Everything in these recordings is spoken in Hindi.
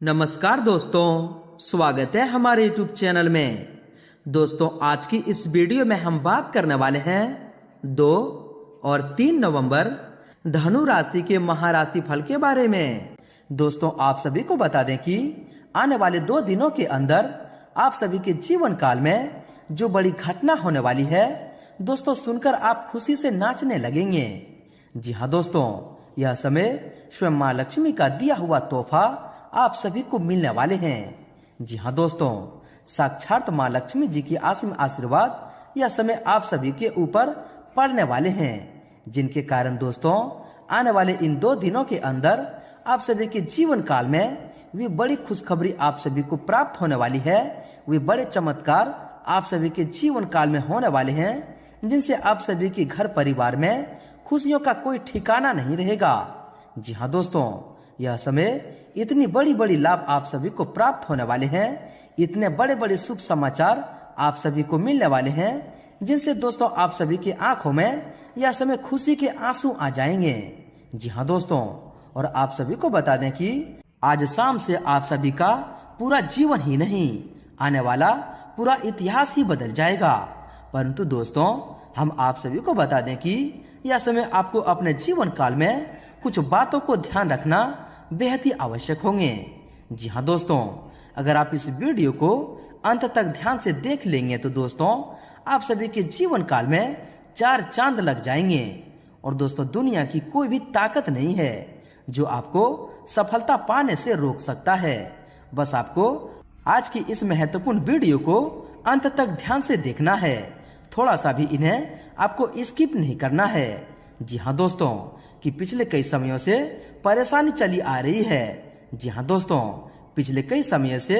नमस्कार दोस्तों, स्वागत है हमारे YouTube चैनल में। दोस्तों, आज की इस वीडियो में हम बात करने वाले हैं 2 और 3 नवंबर धनु राशि के महाराशि फल के बारे में। दोस्तों, आप सभी को बता दें कि आने वाले 2 दिनों के अंदर आप सभी के जीवन काल में जो बड़ी घटना होने वाली है, दोस्तों सुनकर आप खुशी से नाचने लगेंगे। जी हाँ दोस्तों, यह समय स्वयं माँ लक्ष्मी का दिया हुआ तोहफा आप सभी को मिलने वाले हैं। जी हाँ दोस्तों, साक्षात माँ लक्ष्मी जी की असीम आशीर्वाद यह समय आप सभी के ऊपर पड़ने वाले हैं, जिनके कारण दोस्तों आने वाले इन 2 दिनों के अंदर आप सभी के जीवन काल में वे बड़ी खुशखबरी आप सभी को प्राप्त होने वाली है। वे बड़े चमत्कार आप सभी के जीवन काल में होने वाले हैं, जिनसे आप सभी के घर परिवार में खुशियों का कोई ठिकाना नहीं रहेगा। जी हाँ दोस्तों, यह समय इतनी बड़ी बड़ी लाभ आप सभी को प्राप्त होने वाले हैं, इतने बड़े बड़े शुभ समाचार आप सभी को मिलने वाले हैं, जिनसे दोस्तों आप सभी की आंखों में यह समय खुशी के आंसू आ जाएंगे। जी हाँ दोस्तों, और आप सभी को बता दें कि आज शाम से आप सभी का पूरा जीवन ही नहीं, आने वाला पूरा इतिहास ही बदल जाएगा। परंतु दोस्तों, हम आप सभी को बता दें कि यह समय आपको अपने जीवन काल में कुछ बातों को ध्यान रखना बेहद ही आवश्यक होंगे। जी हाँ दोस्तों, अगर आप इस वीडियो को अंत तक ध्यान से देख लेंगे तो दोस्तों आप सभी के जीवन काल में 4 चांद लग जाएंगे। और दोस्तों, दुनिया की कोई भी ताकत नहीं है जो आपको सफलता पाने से रोक सकता है। बस आपको आज की इस महत्वपूर्ण वीडियो को अंत तक ध्यान से देखना है, थोड़ा सा भी इन्हें आपको स्किप नहीं करना है। जी हाँ दोस्तों, कि पिछले कई समयों से परेशानी चली आ रही है। जी हाँ दोस्तों, पिछले कई समय से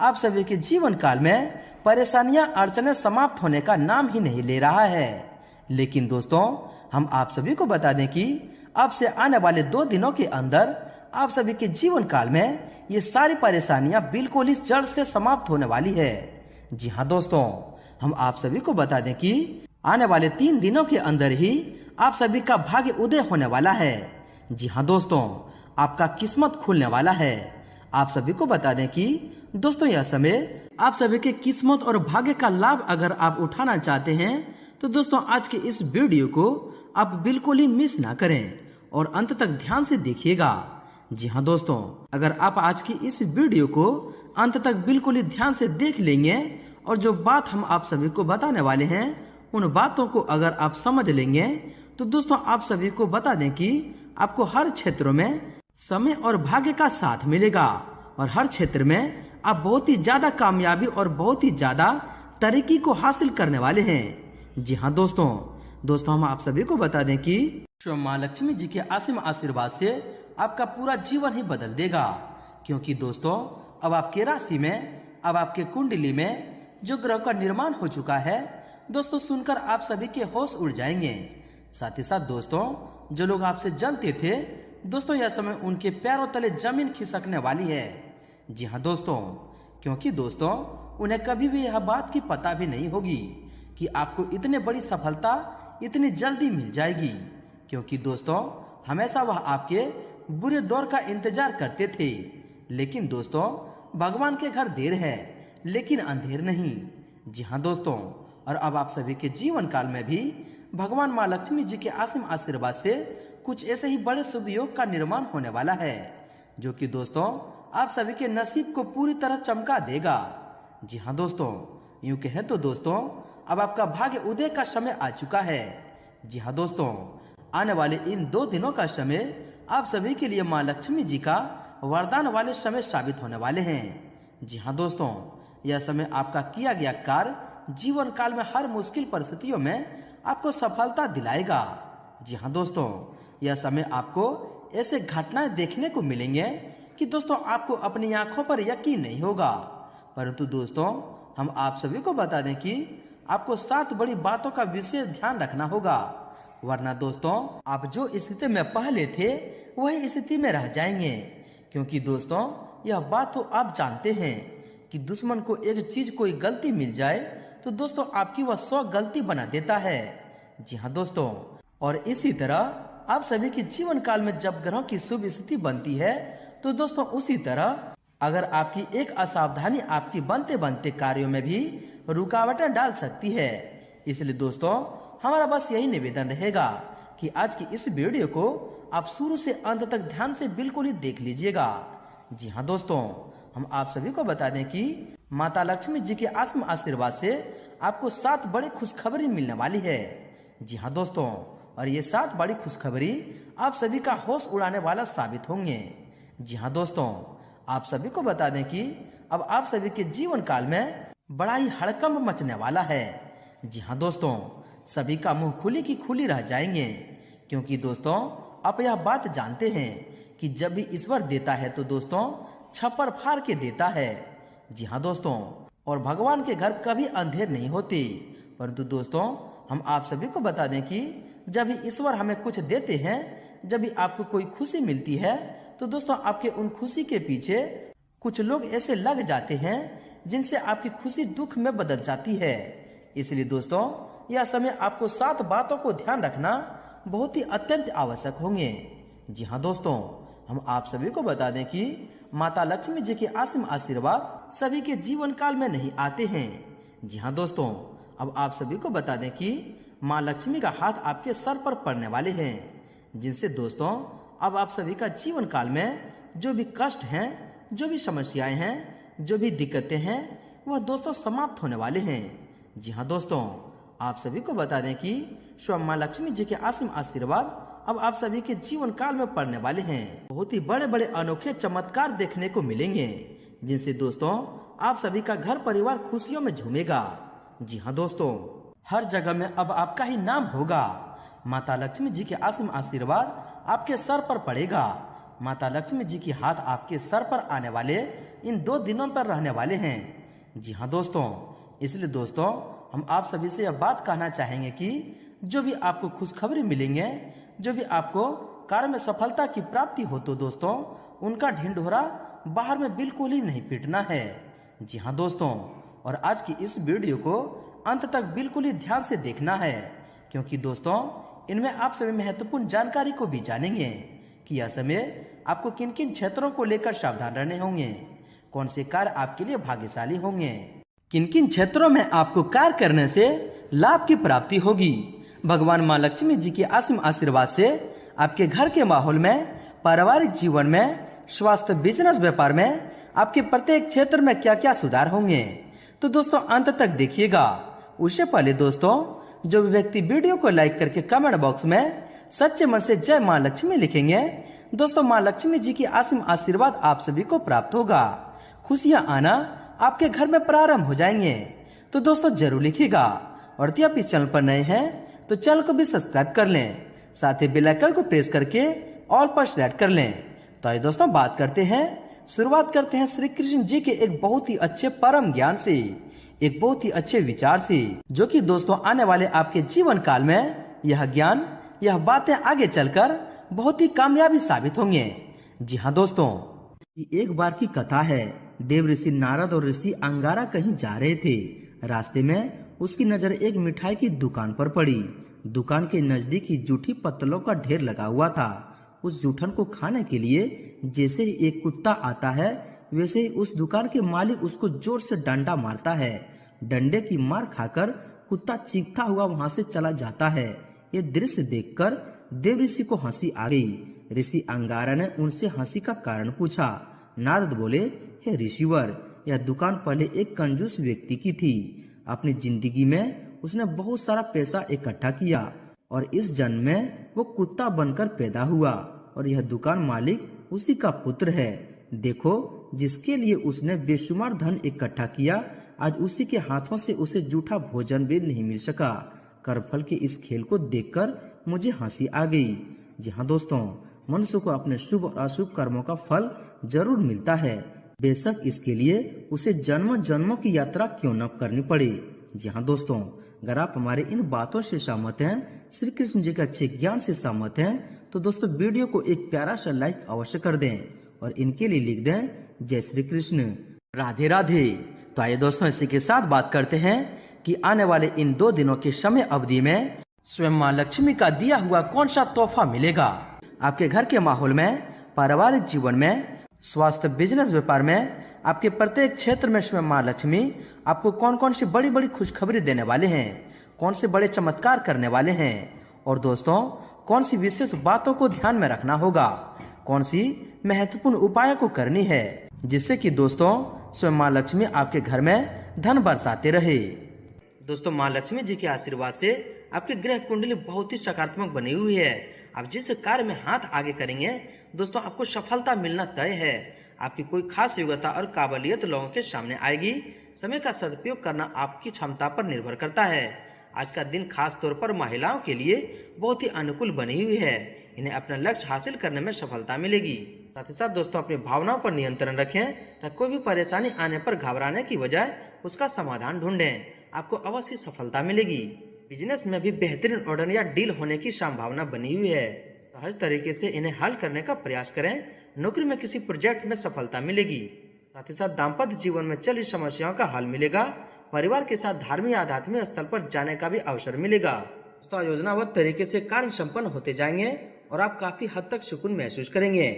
आप सभी के जीवन काल में परेशानियां अड़चनें समाप्त होने का नाम ही नहीं ले रहा है। लेकिन दोस्तों, हम आप सभी को बता दें कि अब से आने वाले 2 दिनों के अंदर आप सभी के जीवन काल में ये सारी परेशानियां बिल्कुल इस जड़ से समाप्त होने वाली है। जी हाँ दोस्तों, हम आप सभी को बता दें कि आने वाले 3 दिनों के अंदर ही आप सभी का भाग्य उदय होने वाला है। जी हाँ दोस्तों, आपका किस्मत खुलने वाला है। आप सभी को बता दें कि दोस्तों यह समय आप सभी के किस्मत और भाग्य का लाभ अगर आप उठाना चाहते हैं तो दोस्तों आज के इस वीडियो को आप बिल्कुल ही मिस ना करें और अंत तक ध्यान से देखिएगा। जी हाँ दोस्तों, अगर आप आज की इस वीडियो को अंत तक बिल्कुल ही ध्यान से देख लेंगे और जो बात हम आप सभी को बताने वाले हैं उन बातों को अगर आप समझ लेंगे तो दोस्तों आप सभी को बता दें कि आपको हर क्षेत्रों में समय और भाग्य का साथ मिलेगा और हर क्षेत्र में आप बहुत ही ज्यादा कामयाबी और बहुत ही ज्यादा तरक्की को हासिल करने वाले हैं। जी हाँ दोस्तों, हम आप सभी को बता दें कि स्वयं माँ लक्ष्मी जी के असीम आशीर्वाद से आपका पूरा जीवन ही बदल देगा। क्योंकि दोस्तों अब आपके राशि में, अब आपके कुंडली में जो ग्रह का निर्माण हो चुका है, दोस्तों सुनकर आप सभी के होश उड़ जाएंगे। साथ ही साथ दोस्तों, जो लोग आपसे जलते थे दोस्तों यह समय उनके पैरों तले जमीन खिसकने वाली है। जी हाँ दोस्तों, क्योंकि दोस्तों उन्हें कभी भी यह बात की पता भी नहीं होगी कि आपको इतने बड़ी सफलता इतनी जल्दी मिल जाएगी। क्योंकि दोस्तों हमेशा वह आपके बुरे दौर का इंतजार करते थे। लेकिन दोस्तों भगवान के घर देर है लेकिन अंधेर नहीं। जी हाँ दोस्तों, और अब आप सभी के जीवन काल में भी भगवान माँ लक्ष्मी जी के असीम आशीर्वाद से कुछ ऐसे ही बड़े शुभ योग का निर्माण होने वाला है, जो कि दोस्तों आप सभी के नसीब को पूरी तरह चमका देगा। जी हाँ दोस्तों, यूं कहें तो दोस्तों अब आपका भाग्य उदय का समय आ चुका है। जी हाँ दोस्तों, आने वाले इन 2 दिनों का समय आप सभी के लिए माँ लक्ष्मी जी का वरदान वाले समय साबित होने वाले हैं। जी हाँ दोस्तों, यह समय आपका किया गया कार्य जीवन काल में हर मुश्किल परिस्थितियों में आपको सफलता दिलाएगा। जी हाँ दोस्तों, यह समय आपको ऐसे घटनाएं देखने को मिलेंगे कि दोस्तों आपको अपनी आंखों पर यकीन नहीं होगा। परंतु दोस्तों हम आप सभी को बता दें कि आपको 7 बड़ी बातों का विशेष ध्यान रखना होगा, वरना दोस्तों आप जो स्थिति में पहले थे वही स्थिति में रह जाएंगे। क्योंकि दोस्तों यह बात तो आप जानते हैं कि दुश्मन को एक चीज कोई गलती मिल जाए तो दोस्तों आपकी वह 100 गलती बना देता है। जी हाँ दोस्तों, और इसी तरह आप सभी के जीवन काल में जब ग्रहों की शुभ स्थिति बनती है तो दोस्तों उसी तरह अगर आपकी एक असावधानी आपकी बनते बनते कार्यों में भी रुकावटें डाल सकती है। इसलिए दोस्तों हमारा बस यही निवेदन रहेगा कि आज की इस वीडियो को आप शुरू से अंत तक ध्यान से बिल्कुल ही देख लीजिएगा। जी हाँ दोस्तों, हम आप सभी को बता दें कि माता लक्ष्मी जी के आत्म आशीर्वाद से आपको 7 बड़ी खुशखबरी मिलने वाली है। जी हाँ दोस्तों, और ये 7 बड़ी खुशखबरी आप सभी का होश उड़ाने वाला साबित होंगे। जी हाँ दोस्तों, आप सभी को बता दें कि अब आप सभी के जीवन काल में बड़ा ही हड़कंप मचने वाला है। जी हाँ दोस्तों, सभी का मुंह खुली की खुली रह जाएंगे, क्योंकि दोस्तों आप यह बात जानते हैं कि जब भी ईश्वर देता है तो दोस्तों छप्पर फाड़ के देता है। जी हाँ दोस्तों, और भगवान के घर कभी अंधेर नहीं होते। परंतु दोस्तों हम आप सभी को बता दें कि जब भी ईश्वर हमें कुछ देते हैं, जब भी आपको कोई खुशी मिलती है, तो दोस्तों आपके उन खुशी के पीछे कुछ लोग ऐसे लग जाते हैं जिनसे आपकी खुशी दुख में बदल जाती है। इसलिए दोस्तों यह समय आपको 7 बातों को ध्यान रखना बहुत ही अत्यंत आवश्यक होंगे। जी हाँ दोस्तों, हम आप सभी को बता दें कि माता लक्ष्मी जी के असीम आशीर्वाद सभी के जीवन काल में नहीं आते हैं। जी हाँ दोस्तों, अब आप सभी को बता दें कि माँ लक्ष्मी का हाथ आपके सर पर पड़ने वाले हैं, जिनसे दोस्तों अब आप सभी का जीवन काल में जो भी कष्ट हैं, जो भी समस्याएं हैं, जो भी दिक्कतें हैं, वह दोस्तों समाप्त होने वाले हैं। जी हाँ दोस्तों, आप सभी को बता दें कि स्वयं माँ लक्ष्मी जी के असीम आशीर्वाद अब आप सभी के जीवन काल में पड़ने वाले हैं। बहुत ही बड़े बड़े अनोखे चमत्कार देखने को मिलेंगे, जिनसे दोस्तों आप सभी का घर परिवार खुशियों में झूमेगा। जी हाँ दोस्तों, हर जगह में अब आपका ही नाम होगा। माता लक्ष्मी जी के असीम आशीर्वाद आपके सर पर पड़ेगा। माता लक्ष्मी जी की हाथ आपके सर पर आने वाले इन 2 दिनों पर रहने वाले हैं। जी हाँ दोस्तों, इसलिए दोस्तों हम आप सभी से यह बात कहना चाहेंगे कि जो भी आपको खुशखबरी मिलेंगे, जो भी आपको कार्य में सफलता की प्राप्ति हो, तो दोस्तों उनका ढिंढोरा बाहर में बिल्कुल ही नहीं पीटना है। जी हाँ दोस्तों, और आज की इस वीडियो को अंत तक बिल्कुल ही ध्यान से देखना है, क्योंकि दोस्तों इनमें आप सभी महत्वपूर्ण जानकारी को भी जानेंगे कि यह समय आपको किन किन क्षेत्रों को लेकर सावधान रहने होंगे, कौन से कार्य आपके लिए भाग्यशाली होंगे, किन किन क्षेत्रों में आपको कार्य करने से लाभ की प्राप्ति होगी। भगवान माँ लक्ष्मी जी के असीम आशीर्वाद से आपके घर के माहौल में, पारिवारिक जीवन में, स्वास्थ्य, बिजनेस, व्यापार में आपके प्रत्येक क्षेत्र में क्या क्या सुधार होंगे, तो दोस्तों अंत तक देखिएगा। उससे पहले दोस्तों जो भी व्यक्ति वीडियो को लाइक करके कमेंट बॉक्स में सच्चे मन से जय माँ लक्ष्मी लिखेंगे, दोस्तों माँ लक्ष्मी जी की असीम आशीर्वाद आप सभी को प्राप्त होगा। खुशियाँ आना आपके घर में प्रारंभ हो जाएंगे। तो दोस्तों जरूर लिखिएगा, और यदि आप इस चैनल पर नए हैं तो चैनल को भी सब्सक्राइब कर लें, साथ ही बेल आइकन को प्रेस करके ऑल पर सेलेक्ट कर लें। तो आइए दोस्तों शुरुआत करते हैं श्री कृष्ण जी के एक बहुत ही अच्छे परम ज्ञान से, एक बहुत ही अच्छे विचार से, जो कि दोस्तों आने वाले आपके जीवन काल में यह ज्ञान, यह बातें आगे चलकर बहुत ही कामयाबी साबित होंगे। जी हाँ दोस्तों, एक बार की कथा है। देव ऋषि नारद और ऋषि अंगारा कहीं जा रहे थे। रास्ते में उसकी नजर एक मिठाई की दुकान पर पड़ी। दुकान के नजदीक ही जूठी पत्तलों का ढेर लगा हुआ था। उस जूठन को खाने के लिए जैसे ही एक कुत्ता आता है, वैसे ही उस दुकान के मालिक उसको जोर से डंडा मारता है। डंडे की मार खाकर कुत्ता चीखता हुआ वहां से चला जाता है। ये दृश्य देखकर देव ऋषि को हंसी आ गई। ऋषि अंगारा ने उनसे हंसी का कारण पूछा। नारद बोले, हे ऋषिवर, यह दुकान पहले एक कंजूस व्यक्ति की थी। अपनी जिंदगी में उसने बहुत सारा पैसा इकट्ठा किया और इस जन्म में वो कुत्ता बनकर पैदा हुआ, और यह दुकान मालिक उसी का पुत्र है। देखो, जिसके लिए उसने बेशुमार धन इकट्ठा किया, आज उसी के हाथों से उसे जूठा भोजन भी नहीं मिल सका। कर्मफल के इस खेल को देखकर मुझे हंसी आ गई। जी हाँ दोस्तों, मनुष्य को अपने शुभ और अशुभ कर्मों का फल जरूर मिलता है, बेशक इसके लिए उसे जन्मों जन्मों की यात्रा क्यों न करनी पड़े। जी हाँ दोस्तों, अगर आप हमारे इन बातों से सहमत हैं, श्री कृष्ण जी के अच्छे ज्ञान से सहमत हैं, तो दोस्तों वीडियो को एक प्यारा सा लाइक अवश्य कर दें और इनके लिए लिख दें जय श्री कृष्ण, राधे राधे। तो आइए दोस्तों इसी के साथ बात करते हैं कि आने वाले इन 2 दिनों की समय अवधि में स्वयं माँ लक्ष्मी का दिया हुआ कौन सा तोहफा मिलेगा आपके घर के माहौल में, पारिवारिक जीवन में, स्वास्थ्य, बिजनेस, व्यापार में आपके प्रत्येक क्षेत्र में स्वयं माँ लक्ष्मी आपको कौन कौन सी बड़ी बड़ी खुशखबरी देने वाले हैं, कौन से बड़े चमत्कार करने वाले हैं, और दोस्तों कौन सी विशेष बातों को ध्यान में रखना होगा, कौन सी महत्वपूर्ण उपायों को करनी है, जिससे कि दोस्तों स्वयं माँ लक्ष्मी आपके घर में धन बरसाते रहे। दोस्तों माँ लक्ष्मी जी के आशीर्वाद से आपकी ग्रह कुंडली बहुत ही सकारात्मक बनी हुई है। आप जिस कार्य में हाथ आगे करेंगे दोस्तों आपको सफलता मिलना तय है। आपकी कोई खास योग्यता और काबिलियत लोगों के सामने आएगी। समय का सदुपयोग करना आपकी क्षमता पर निर्भर करता है। आज का दिन खास तौर पर महिलाओं के लिए बहुत ही अनुकूल बनी हुई है। इन्हें अपना लक्ष्य हासिल करने में सफलता मिलेगी। साथ ही साथ दोस्तों अपनी भावनाओं पर नियंत्रण रखें, ताकि कोई भी परेशानी आने पर घबराने की बजाय उसका समाधान ढूंढें। आपको अवश्य सफलता मिलेगी। बिजनेस में भी बेहतरीन ऑर्डर या डील होने की संभावना बनी हुई है। सहज तरीके से इन्हें हल करने का प्रयास करें। नौकरी में किसी प्रोजेक्ट में सफलता मिलेगी। साथ ही साथ दाम्पत्य जीवन में चली समस्याओं का हल मिलेगा। परिवार के साथ धार्मिक आध्यात्मिक स्थल पर जाने का भी अवसर मिलेगा। दोस्तों योजनाबद्ध तरीके से कार्य संपन्न होते जाएंगे और आप काफी हद तक सुकून महसूस करेंगे।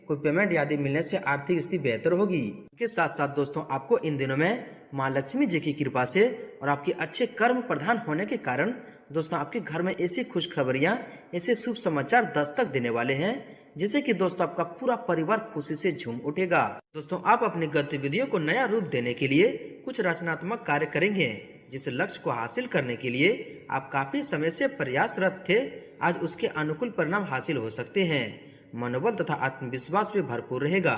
कोई पेमेंट आदि मिलने से आर्थिक स्थिति बेहतर होगी। इसके साथ साथ दोस्तों आपको इन दिनों में माँ लक्ष्मी जी की कृपा से और आपके अच्छे कर्म प्रधान होने के कारण दोस्तों आपके घर में ऐसी खुशखबरियां, ऐसे शुभ समाचार दस्तक देने वाले हैं, जिससे कि दोस्तों आपका पूरा परिवार खुशी से झूम उठेगा। दोस्तों आप अपनी गतिविधियों को नया रूप देने के लिए कुछ रचनात्मक कार्य करेंगे, जिस लक्ष्य को हासिल करने के लिए आप काफी समय से प्रयासरत थे। आज उसके अनुकूल परिणाम हासिल हो सकते हैं। मनोबल तथा आत्मविश्वास भी भरपूर रहेगा।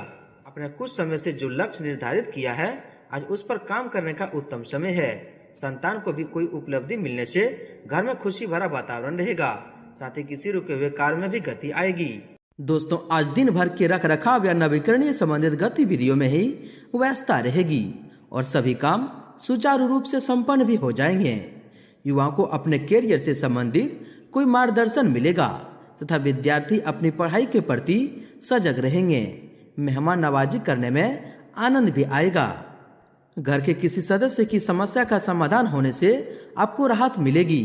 अपने कुछ समय से जो लक्ष्य निर्धारित किया है आज उस पर काम करने का उत्तम समय है। संतान को भी कोई उपलब्धि मिलने से घर में खुशी भरा वातावरण रहेगा। साथ ही किसी रुके हुए कार्य में भी गति आएगी। दोस्तों आज दिन भर के रख रखाव या नवीकरणीय संबंधित गतिविधियों में ही व्यस्तता रहेगी और सभी काम सुचारू रूप से संपन्न भी हो जाएंगे। युवाओं को अपने कैरियर से संबंधित कोई मार्गदर्शन मिलेगा तथा विद्यार्थी अपनी पढ़ाई के प्रति सजग रहेंगे। मेहमान नवाजी करने में आनंद भी आएगा। घर के किसी सदस्य की समस्या का समाधान होने से आपको राहत मिलेगी।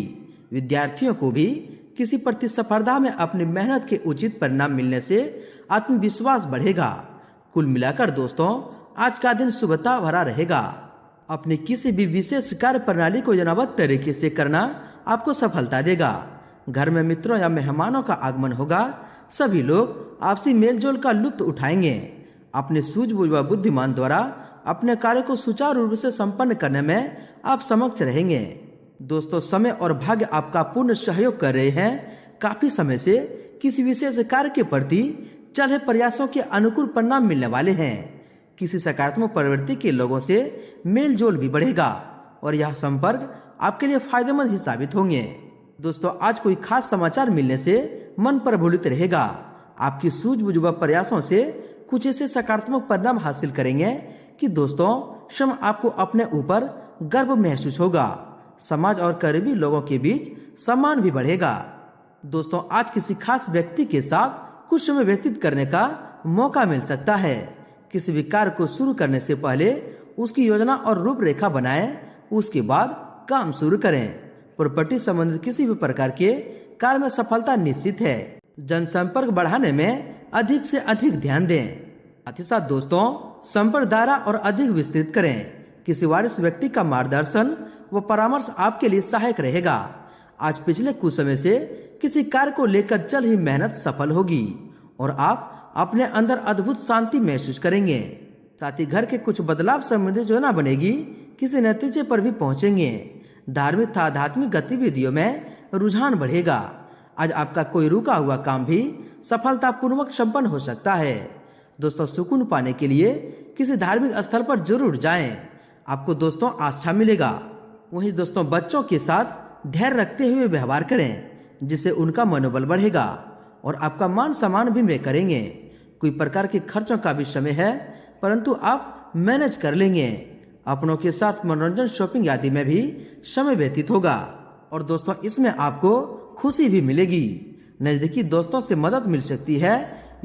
विद्यार्थियों को भी किसी प्रतिस्पर्धा में अपनी मेहनत के उचित परिणाम मिलने से आत्मविश्वास बढ़ेगा। कुल मिलाकर दोस्तों आज का दिन शुभता भरा रहेगा। अपनी किसी भी विशेष कार्य प्रणाली को योजनाबद्ध तरीके से करना आपको सफलता देगा। घर में मित्रों या मेहमानों का आगमन होगा। सभी लोग आपसी मेलजोल का लुत्फ उठाएंगे। अपने सूझबूझ व बुद्धिमान द्वारा अपने कार्य को सुचारू रूप से संपन्न करने में आप समक्ष रहेंगे। दोस्तों समय और भाग्य आपका पूर्ण सहयोग कर रहे हैं। काफी समय से किसी विशेष कार्य के प्रति चल रहे प्रयासों के अनुकूल परिणाम मिलने वाले हैं। किसी सकारात्मक प्रवृत्ति के लोगों से मेल जोल भी बढ़ेगा और यह संपर्क आपके लिए फायदेमंद ही साबित होंगे। दोस्तों आज कोई खास समाचार मिलने से मन प्रफुल्लित रहेगा। आपकी सूझबूझ व प्रयासों से कुछ ऐसे सकारात्मक परिणाम हासिल करेंगे कि दोस्तों स्वयं आपको अपने ऊपर गर्व महसूस होगा। समाज और करीबी लोगों के बीच सम्मान भी बढ़ेगा। दोस्तों आज किसी खास व्यक्ति के साथ कुछ समय व्यतीत करने का मौका मिल सकता है। किसी भी कार्य को शुरू करने से पहले उसकी योजना और रूपरेखा बनाएं, उसके बाद काम शुरू करें। प्रॉपर्टी संबंधित किसी भी प्रकार के कार्य में सफलता निश्चित है। जनसंपर्क बढ़ाने में अधिक से अधिक ध्यान दें। साथ ही साथ दोस्तों संपर्क दायरा और अधिक विस्तृत करें। किसी वरिष्ठ व्यक्ति का मार्गदर्शन व परामर्श आपके लिए सहायक रहेगा। आज पिछले कुछ समय से किसी कार्य को लेकर चल रही मेहनत सफल होगी और आप अपने अंदर अद्भुत शांति महसूस करेंगे। साथ ही घर के कुछ बदलाव संबंधी योजना बनेगी। किसी नतीजे पर भी पहुंचेंगे। धार्मिक तथा आध्यात्मिक गतिविधियों में रुझान बढ़ेगा। आज आपका कोई रुका हुआ काम भी सफलतापूर्वक संपन्न हो सकता है। दोस्तों सुकून पाने के लिए किसी धार्मिक स्थल पर जरूर जाएं। आपको दोस्तों आस्था मिलेगा। वहीं दोस्तों बच्चों के साथ धैर्य रखते हुए व्यवहार करें, जिससे उनका मनोबल बढ़ेगा और आपका मान सम्मान भी वे करेंगे। कोई प्रकार के खर्चों का भी समय है, परंतु आप मैनेज कर लेंगे। अपनों के साथ मनोरंजन, शॉपिंग आदि में भी समय व्यतीत होगा और दोस्तों इसमें आपको खुशी भी मिलेगी। नजदीकी दोस्तों से मदद मिल सकती है।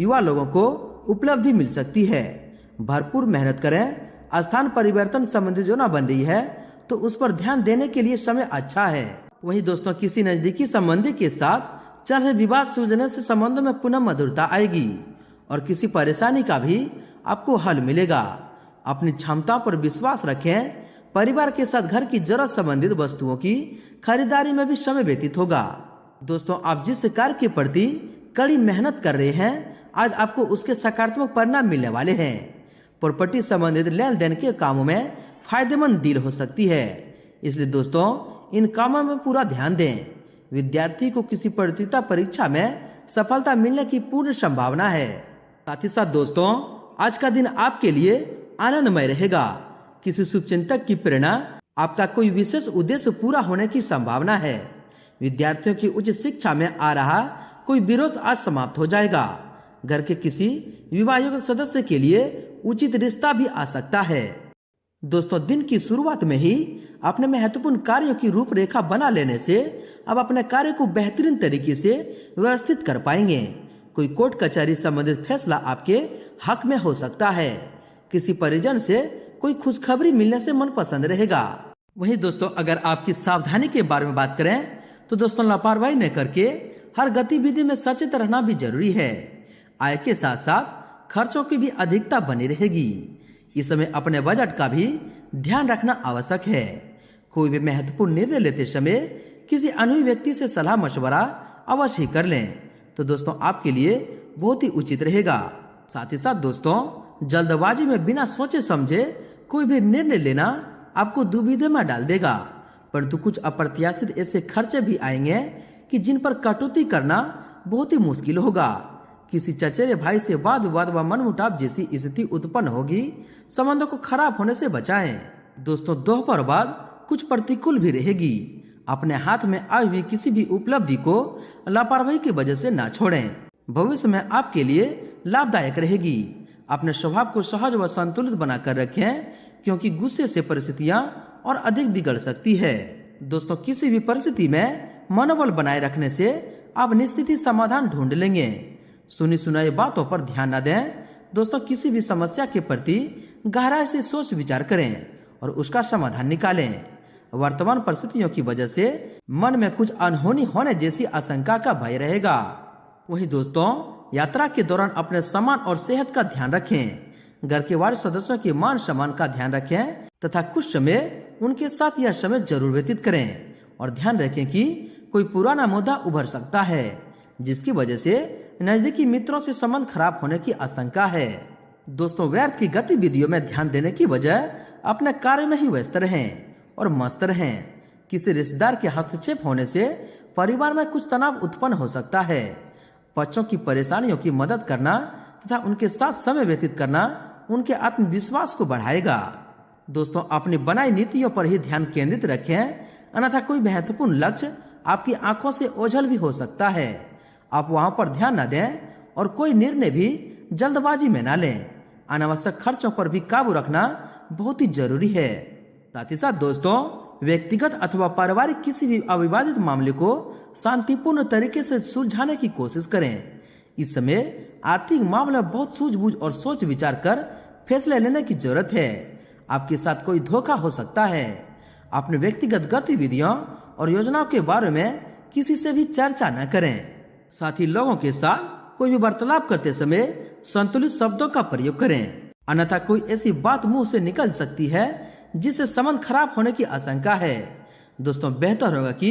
युवा लोगों को उपलब्धि मिल सकती है। भरपूर मेहनत करें। स्थान परिवर्तन संबंधी योजना बन रही है तो उस पर ध्यान देने के लिए समय अच्छा है। वहीं दोस्तों किसी नजदीकी संबंधी के साथ चल रहे विवाद सुलझने से संबंधों में पुनः मधुरता आएगी और किसी परेशानी का भी आपको हल मिलेगा। अपनी क्षमता पर विश्वास रखें। परिवार के साथ घर की जरूरत संबंधित वस्तुओं की खरीदारी में भी समय व्यतीत होगा। दोस्तों, आप जिस कार्य के प्रति कड़ी मेहनत कर रहे हैं, आज आपको उसके सकारात्मक परिणाम मिलने वाले हैं। प्रॉपर्टी संबंधित लेन देन के कामों में फायदेमंद डील हो सकती है, इसलिए दोस्तों इन कामों में पूरा ध्यान दें। विद्यार्थी को किसी प्रतियोगिता परीक्षा में सफलता मिलने की पूर्ण संभावना है। साथ ही साथ दोस्तों, आज का दिन आपके लिए आनंदमय रहेगा। किसी शुभचिंतक की प्रेरणा, आपका कोई विशेष उद्देश्य पूरा होने की संभावना है। विद्यार्थियों की उच्च शिक्षा में आ रहा कोई विरोध आज समाप्त हो जाएगा। घर के किसी विवाहित सदस्य के लिए उचित रिश्ता भी आ सकता है। दोस्तों, दिन की शुरुआत में ही अपने महत्वपूर्ण कार्यों की रूपरेखा बना लेने से अब अपने कार्य को बेहतरीन तरीके से व्यवस्थित कर पाएंगे। कोई कोर्ट कचहरी संबंधित फैसला आपके हक में हो सकता है। किसी परिजन से कोई खुशखबरी मिलने से मन पसंद रहेगा। वहीं दोस्तों, अगर आपकी सावधानी के बारे में बात करें तो दोस्तों, लापरवाही न करके हर गतिविधि में सचेत रहना भी जरूरी है। आय के साथ साथ खर्चों की भी अधिकता बनी रहेगी। इस समय अपने बजट का भी ध्यान रखना आवश्यक है। कोई भी महत्वपूर्ण निर्णय लेते समय किसी अनुभवी व्यक्ति से सलाह मशवरा अवश्य ही कर लें, तो दोस्तों आपके लिए बहुत ही उचित रहेगा। साथ ही साथ दोस्तों, जल्दबाजी में बिना सोचे समझे कोई भी निर्णय लेना आपको दुविधा में डाल देगा। परंतु कुछ अप्रत्याशित ऐसे खर्चे भी आएंगे कि जिन पर कटौती करना बहुत ही मुश्किल होगा। किसी चचेरे भाई से वाद विवाद व मनमुटाव जैसी स्थिति उत्पन्न होगी। संबंधों को खराब होने से बचाएं। दोस्तों, दोपहर बाद कुछ प्रतिकूल भी रहेगी। अपने हाथ में आई हुई किसी भी उपलब्धि को लापरवाही की वजह से ना छोड़ें। भविष्य में आपके लिए लाभदायक रहेगी। अपने स्वभाव को सहज व संतुलित बनाकर रखें, क्योंकि गुस्से से परिस्थितियां और अधिक बिगड़ सकती है। दोस्तों, किसी भी परिस्थिति में मनोबल बनाए रखने से आप निश्चित ही समाधान ढूंढ लेंगे। सुनी सुनाई बातों पर ध्यान न दें। दोस्तों, किसी भी समस्या के प्रति गहराई से सोच विचार करें और उसका समाधान निकालें। वर्तमान परिस्थितियों की वजह से मन में कुछ अनहोनी होने जैसी आशंका का भय रहेगा। वहीं दोस्तों, यात्रा के दौरान अपने सामान और सेहत का ध्यान रखें। घर के वार्ड सदस्यों के मान सम्मान का ध्यान रखें तथा कुछ समय उनके साथ यह समय जरूर व्यतीत करें। और ध्यान रखें कि कोई पुराना मुद्दा उभर सकता है, जिसकी वजह से नजदीकी मित्रों से संबंध खराब होने की आशंका है। दोस्तों, व्यर्थ की गतिविधियों में ध्यान देने की बजाय अपने कार्य में ही व्यस्त रहें और मस्त रहें। किसी रिश्तेदार के हस्तक्षेप होने से परिवार में कुछ तनाव उत्पन्न हो सकता है। बच्चों की परेशानियों की मदद करना तथा उनके साथ समय व्यतीत करना उनके आत्मविश्वास को बढ़ाएगा। दोस्तों, अपनी बनाई नीतियों पर ही ध्यान केंद्रित रखें, अन्यथा कोई महत्वपूर्ण लक्ष्य आपकी आंखों से ओझल भी हो सकता है। आप वहां पर ध्यान न दें और कोई निर्णय भी जल्दबाजी में न लें। अनावश्यक खर्चों पर भी काबू रखना बहुत ही जरूरी है। साथ ही साथ दोस्तों, व्यक्तिगत अथवा पारिवारिक किसी भी अविवादित मामले को शांतिपूर्ण तरीके से सुलझाने की कोशिश करें। इस समय आर्थिक मामले बहुत सूझबूझ और सोच विचार कर फैसले लेने की जरूरत है। आपके साथ कोई धोखा हो सकता है। अपने व्यक्तिगत गतिविधियों और योजनाओं के बारे में किसी से भी चर्चा न करें। साथ ही लोगों के साथ कोई भी वार्तालाप करते समय संतुलित शब्दों का प्रयोग करें, अन्यथा कोई ऐसी बात मुंह से निकल सकती है जिससे संबंध खराब होने की आशंका है। दोस्तों, बेहतर होगा कि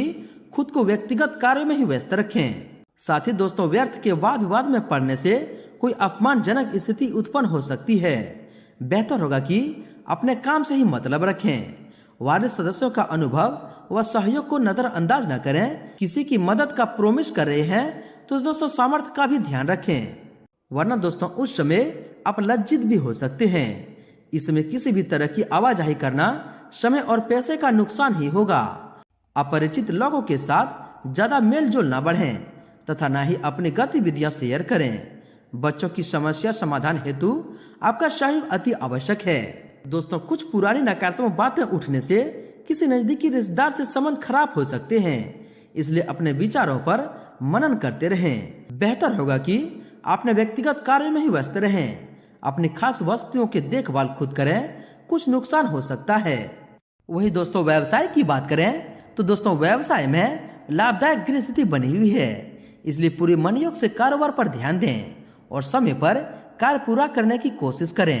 खुद को व्यक्तिगत कार्य में ही व्यस्त रखें। साथ ही दोस्तों, व्यर्थ के वाद विवाद में पड़ने से कोई अपमानजनक स्थिति उत्पन्न हो सकती है। बेहतर होगा कि अपने काम से ही मतलब रखें। वार्ड सदस्यों का अनुभव व सहयोग को नजरअंदाज न करें। किसी की मदद का प्रोमिस कर रहे हैं तो दोस्तों सामर्थ्य का भी ध्यान रखें, वरना दोस्तों उस समय आप लज्जित भी हो सकते हैं। इसमें किसी भी तरह की आवाजाही करना समय और पैसे का नुकसान ही होगा। अपरिचित लोगों के साथ ज्यादा मेल जोल न बढ़ें तथा न ही अपनी गतिविधियां शेयर करें। बच्चों की समस्या समाधान हेतु आपका सहयोग अति आवश्यक है। दोस्तों, कुछ पुरानी नकारात्मक बातें उठने से किसी नजदीकी रिश्तेदार से संबंध खराब हो सकते हैं, इसलिए अपने विचारों पर मनन करते रहें। बेहतर होगा कि अपने व्यक्तिगत कार्य में ही व्यस्त रहें। अपनी खास वस्तुओं की देखभाल खुद करें, कुछ नुकसान हो सकता है। वही दोस्तों, व्यवसाय की बात करें तो दोस्तों व्यवसाय में लाभदायक गृह स्थिति बनी हुई है, इसलिए पूरे मनयोग से कारोबार पर ध्यान दें और समय पर कार्य पूरा करने की कोशिश करें।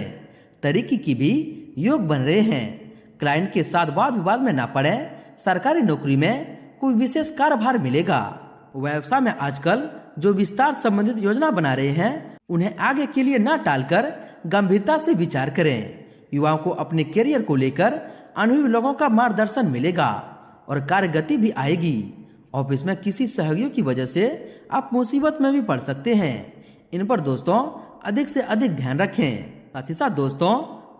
तरीके की भी योग बन रहे हैं। क्लाइंट के साथ वाद विवाद में ना पड़े। सरकारी नौकरी में कोई विशेष कार्यभार मिलेगा। व्यवसाय में आजकल जो विस्तार संबंधित योजना बना रहे हैं उन्हें आगे के लिए न टालकर गंभीरता से विचार करें। युवाओं को अपने करियर को लेकर अनुभवी लोगों का मार्गदर्शन मिलेगा और कार्य गति भी आएगी। ऑफिस में किसी सहयोगी की वजह से आप मुसीबत में भी पड़ सकते हैं। इन पर दोस्तों अधिक से अधिक ध्यान रखें। साथ ही साथ दोस्तों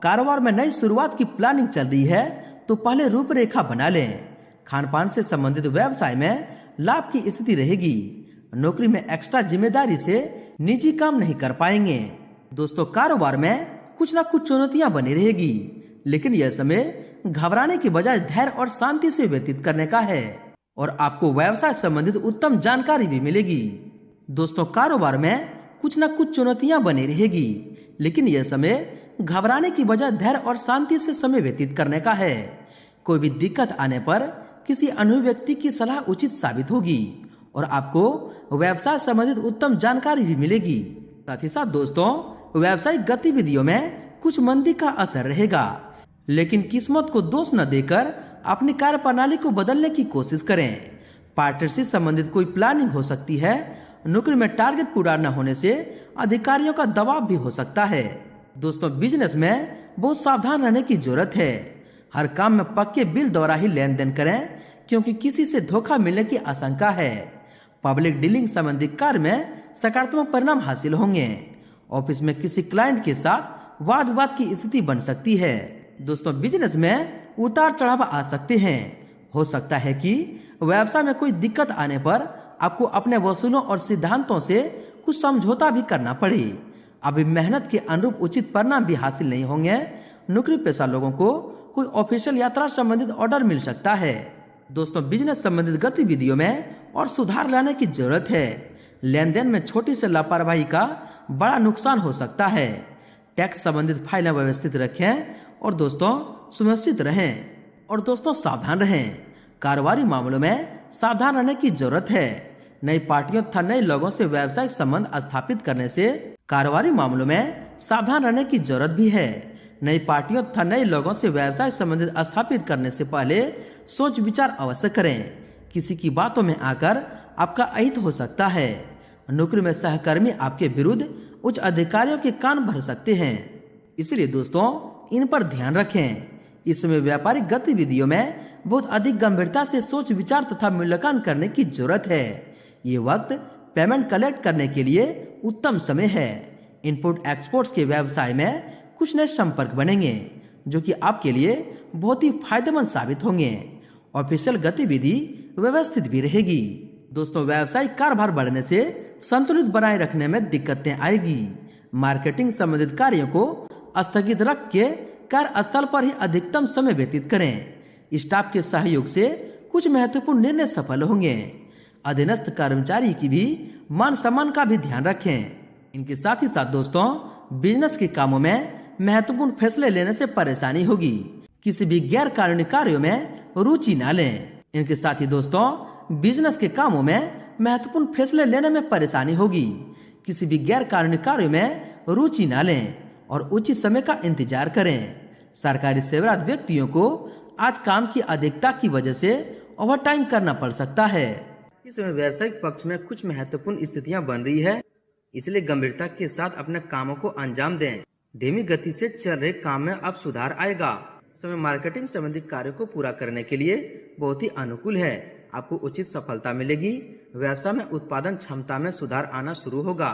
कारोबार में नई शुरुआत की प्लानिंग चल रही है तो पहले रूपरेखा बना लें। खान पान से संबंधित व्यवसाय में लाभ की स्थिति रहेगी। नौकरी में एक्स्ट्रा जिम्मेदारी से निजी काम नहीं कर पाएंगे। दोस्तों कारोबार में कुछ ना कुछ चुनौतियां बनी रहेगी, लेकिन यह समय घबराने की बजाय धैर्य और शांति से व्यतीत करने का है और आपको व्यवसाय संबंधित उत्तम जानकारी भी मिलेगी। दोस्तों कारोबार में कुछ ना कुछ चुनौतियां बनी रहेगी, लेकिन यह समय घबराने की बजाय धैर्य और शांति से समय व्यतीत करने का है। कोई भी दिक्कत आने पर किसी अनुभवी व्यक्ति की सलाह उचित साबित होगी और आपको व्यवसाय संबंधित उत्तम जानकारी भी मिलेगी। साथ ही साथ दोस्तों व्यावसायिक गतिविधियों में कुछ मंदी का असर रहेगा, लेकिन किस्मत को दोष न देकर अपनी कार्य प्रणाली को बदलने की कोशिश करें। पार्टनरशिप संबंधित कोई प्लानिंग हो सकती है। नौकरी में टारगेट पूरा न होने से अधिकारियों का दबाव भी हो सकता है। दोस्तों बिजनेस में बहुत सावधान रहने की जरूरत है। हर काम में पक्के बिल द्वारा ही लेन देन करें, क्योंकि किसी से धोखा मिलने की आशंका है। पब्लिक डीलिंग संबंधी कार्य में सकारात्मक परिणाम हासिल होंगे। ऑफिस में किसी क्लाइंट के साथ वाद विवाद की स्थिति बन सकती है। दोस्तों बिजनेस में उतार चढ़ाव आ सकते हैं। हो सकता है कि व्यवसाय में कोई दिक्कत आने पर आपको अपने वसूलों और सिद्धांतों से कुछ समझौता भी करना पड़े। अभी मेहनत के अनुरूप उचित परिणाम भी हासिल नहीं होंगे। नौकरी पेशा लोगों को कोई ऑफिशियल यात्रा संबंधित ऑर्डर मिल सकता है। दोस्तों बिजनेस संबंधित गतिविधियों में और सुधार लाने की जरूरत है। लेन देन में छोटी से लापरवाही का बड़ा नुकसान हो सकता है। टैक्स संबंधित फाइलें व्यवस्थित रखें और दोस्तों सुनिश्चित रहें और दोस्तों सावधान रहें। कारोबारी मामलों में सावधान रहने की जरूरत है। नई पार्टियों तथा नए लोगों से व्यावसायिक संबंध स्थापित करने से कारोबारी मामलों में सावधान रहने की जरूरत भी है। नई पार्टियों तथा नए लोगों से व्यवसाय संबंधित स्थापित करने से पहले सोच विचार अवश्य करें। किसी की बातों में आकर आपका अहित हो सकता है। नौकरी में सहकर्मी आपके विरुद्ध उच्च अधिकारियों के कान भर सकते हैं, इसलिए दोस्तों इन पर ध्यान रखें। इस समय व्यापारिक गतिविधियों में बहुत अधिक गंभीरता से सोच विचार तथा मूल्यांकन करने की जरूरत है। ये वक्त पेमेंट कलेक्ट करने के लिए उत्तम समय है। इनपुट एक्सपोर्ट्स के व्यवसाय में कुछ नए संपर्क बनेंगे जो कि आपके लिए बहुत ही फायदेमंद साबित होंगे। ऑफिशियल गतिविधि व्यवस्थित भी रहेगी। दोस्तों व्यावसायिक कारोबार बढ़ने से संतुलित बनाए रखने में दिक्कतें आएगी। मार्केटिंग संबंधित कार्यों को स्थगित रख के कार्यस्थल पर ही अधिकतम समय व्यतीत करें। स्टाफ के सहयोग से कुछ महत्वपूर्ण निर्णय सफल होंगे। अधीनस्थ कर्मचारी की भी मान सम्मान का भी ध्यान रखें। इनके साथ ही साथ दोस्तों बिजनेस के कामों में महत्वपूर्ण फैसले लेने से परेशानी होगी। किसी भी गैर कानूनी कार्यों में रुचि न लें। इनके साथ ही दोस्तों बिजनेस के कामों में महत्वपूर्ण फैसले लेने में परेशानी होगी। किसी भी गैर कानूनी कार्यों में रुचि न लें और उचित समय का इंतजार करें। सरकारी सेवारत व्यक्तियों को आज काम की अधिकता की वजह से ओवर टाइम करना पड़ सकता है। इस समय व्यावसायिक पक्ष में कुछ महत्वपूर्ण स्थितियां बन रही है, इसलिए गंभीरता के साथ अपने कामों को अंजाम दें। धीमी गति से चल रहे काम में अब सुधार आएगा। समय मार्केटिंग संबंधी कार्यों को पूरा करने के लिए बहुत ही अनुकूल है। आपको उचित सफलता मिलेगी। व्यवसाय में उत्पादन क्षमता में सुधार आना शुरू होगा।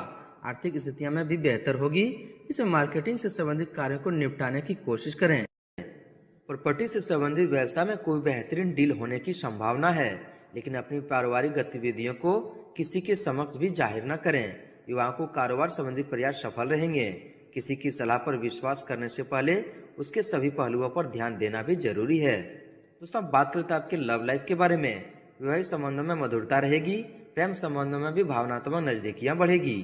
आर्थिक स्थितियां में भी बेहतर होगी। इसमें मार्केटिंग से संबंधित कार्यों को निपटाने की कोशिश करें। प्रॉपर्टी से संबंधित व्यवसाय में कोई बेहतरीन डील होने की संभावना है, लेकिन अपनी पारिवारिक गतिविधियों को किसी के समक्ष भी जाहिर न करें। युवाओं को कारोबार संबंधी प्रयास सफल रहेंगे। किसी की सलाह पर विश्वास करने से पहले उसके सभी पहलुओं पर ध्यान देना भी जरूरी है। दोस्तों बात करते हैं आपके लव लाइफ के बारे में। वैवाहिक संबंधों में मधुरता रहेगी। प्रेम संबंधों में भी भावनात्मक नजदीकियां बढ़ेगी।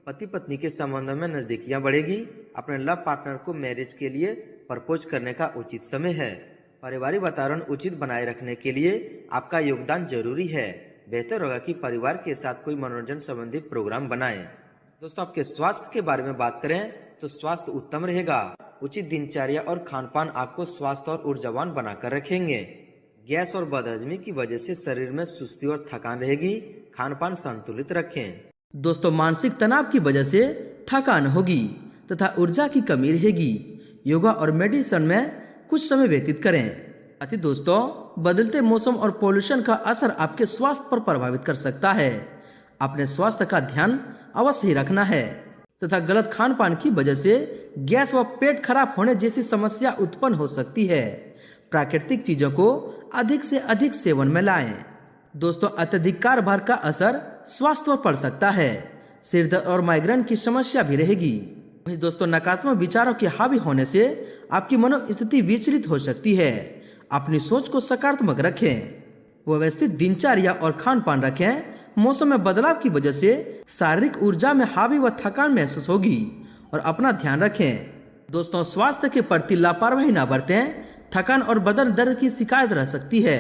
पति पत्नी के संबंधों में नजदीकियां बढ़ेगी। अपने लव पार्टनर को मैरिज के लिए प्रपोज करने का उचित समय है। पारिवारिक वातावरण उचित बनाए रखने के लिए आपका योगदान जरूरी है। बेहतर होगा कि परिवार के साथ कोई मनोरंजन संबंधी प्रोग्राम बनाएं। दोस्तों आपके स्वास्थ्य के बारे में बात करें तो स्वास्थ्य उत्तम रहेगा। उचित दिनचर्या और खान पान आपको स्वास्थ्य और ऊर्जावान बनाकर रखेंगे। गैस और बदहजमी की वजह से शरीर में सुस्ती और थकान रहेगी। खान पान संतुलित रखें। दोस्तों मानसिक तनाव की वजह से थकान होगी तथा ऊर्जा की कमी रहेगी। योगा और मेडिटेशन में कुछ समय व्यतीत करें। साथ ही दोस्तों बदलते मौसम और पोल्यूशन का असर आपके स्वास्थ्य पर प्रभावित कर सकता है। अपने स्वास्थ्य का ध्यान अवश्य ही रखना है तथा गलत खान पान की वजह से गैस व पेट खराब होने जैसी समस्या उत्पन्न हो सकती है। प्राकृतिक चीजों को अधिक से अधिक सेवन में लाएं। दोस्तों अत्यधिक कार्यभार का असर स्वास्थ्य पर पड़ सकता है। सिर दर्द और माइग्रेन की समस्या भी रहेगी। वहीं दोस्तों नकारात्मक विचारों के हावी होने से आपकी मनोस्थिति विचलित हो सकती है। अपनी सोच को सकारात्मक रखें। व्यवस्थित दिनचर्या और खान पान रखें। मौसम में बदलाव की वजह से शारीरिक ऊर्जा में हावी व थकान महसूस होगी और अपना ध्यान रखें। दोस्तों स्वास्थ्य के प्रति लापरवाही न बरतें। थकान और बदन दर्द की शिकायत रह सकती है।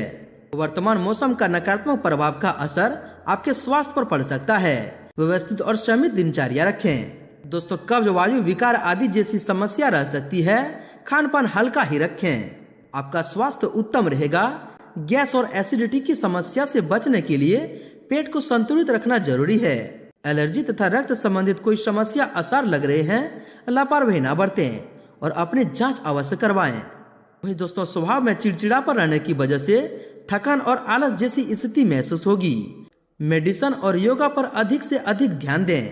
वर्तमान मौसम का नकारात्मक प्रभाव का असर आपके स्वास्थ्य पर पड़ सकता है। व्यवस्थित और संयमित दिनचर्या रखें। दोस्तों कब्ज, वायु विकार आदि जैसी समस्या रह सकती है। खान पान हल्का ही रखें। आपका स्वास्थ्य उत्तम रहेगा। गैस और एसिडिटी की समस्या से बचने के लिए पेट को संतुलित रखना जरूरी है। एलर्जी तथा रक्त संबंधित कोई समस्या आसार लग रहे हैं, लापरवाही न बरतें और अपनी जांच अवश्य करवाएं। वहीं दोस्तों स्वभाव में चिड़चिड़ापन रहने की वजह से थकान और आलस जैसी स्थिति महसूस होगी। मेडिसिन और योगा पर अधिक से अधिक ध्यान दें।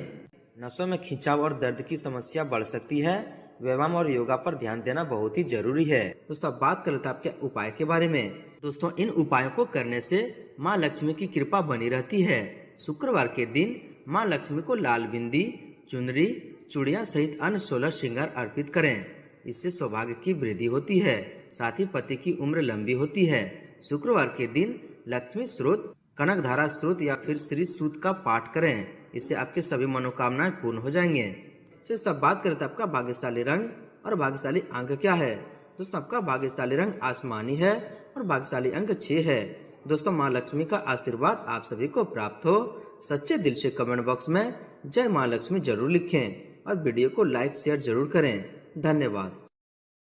नसों में खिंचाव और दर्द की समस्या बढ़ सकती है। व्यायाम और योगा पर ध्यान देना बहुत ही जरूरी है। दोस्तों अब बात कर लेते हैं आपके उपाय के बारे में। दोस्तों इन उपायों को करने से माँ लक्ष्मी की कृपा बनी रहती है। शुक्रवार के दिन माँ लक्ष्मी को लाल बिंदी, चुनरी, चूड़ियां सहित अन्य 16 श्रृंगार अर्पित करें। इससे सौभाग्य की वृद्धि होती है। साथ ही पति की उम्र लंबी होती है। शुक्रवार के दिन लक्ष्मी स्रोत, कनक धारा स्रोत या फिर श्री सूक्त का पाठ करें। इससे आपके सभी मनोकामनाएं पूर्ण हो जाएंगे। दोस्तों अब बात करते हैं आपका भाग्यशाली रंग और भाग्यशाली अंक क्या है। दोस्तों आपका भाग्यशाली रंग आसमानी है और भाग्यशाली अंक 6 है। दोस्तों माँ लक्ष्मी का आशीर्वाद आप सभी को प्राप्त हो। सच्चे दिल से कमेंट बॉक्स में जय माँ लक्ष्मी जरूर लिखें और वीडियो को लाइक शेयर जरूर करें। धन्यवाद।